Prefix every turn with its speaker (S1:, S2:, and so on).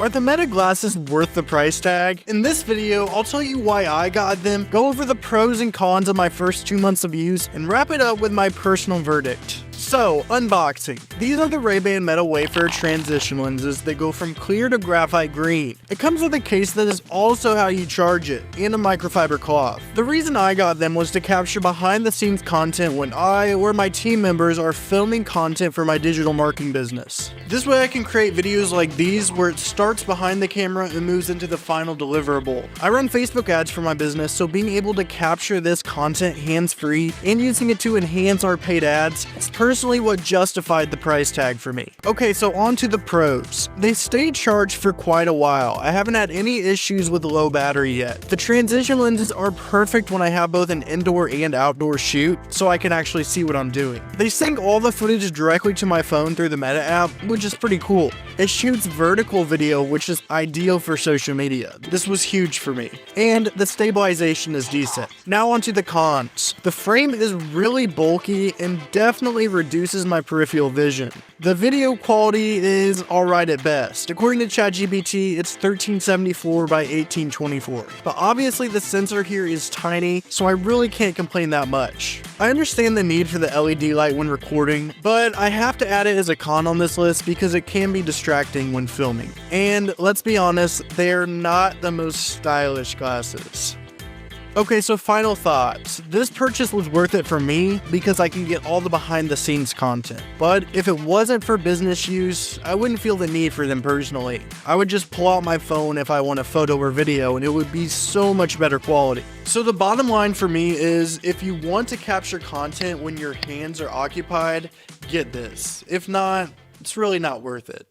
S1: Are the Meta Glasses worth the price tag? In this video, I'll tell you why I got them, go over the pros and cons of my first 2 months of use, and wrap it up with my personal verdict. So, unboxing. These are the RayBan Meta Wayfarer transition lenses that go from clear to graphite green. It comes with a case that is also how you charge it, and a microfiber cloth. The reason I got them was to capture behind the scenes content when I or my team members are filming content for my digital marketing business. This way I can create videos like these where it starts behind the camera and moves into the final deliverable. I run Facebook ads for my business, so being able to capture this content hands-free and using it to enhance our paid ads, it's personally what justified the price tag for me. Okay, so on to the pros. They stay charged for quite a while. I haven't had any issues with low battery yet. The transition lenses are perfect when I have both an indoor and outdoor shoot, so I can actually see what I'm doing. They sync all the footage directly to my phone through the Meta app, which is pretty cool. It shoots vertical video, which is ideal for social media. This was huge for me. And the stabilization is decent. Now onto the cons. The frame is really bulky and definitely reduces my peripheral vision. The video quality is alright at best. According to ChatGPT, it's 1374 by 1824. But obviously the sensor here is tiny, so I really can't complain that much. I understand the need for the LED light when recording, but I have to add it as a con on this list because it can be distracting when filming. And let's be honest, they're not the most stylish glasses. Okay, so final thoughts. This purchase was worth it for me because I can get all the behind the scenes content. But if it wasn't for business use, I wouldn't feel the need for them personally. I would just pull out my phone if I want a photo or video and it would be so much better quality. So the bottom line for me is if you want to capture content when your hands are occupied, get this. If not, it's really not worth it.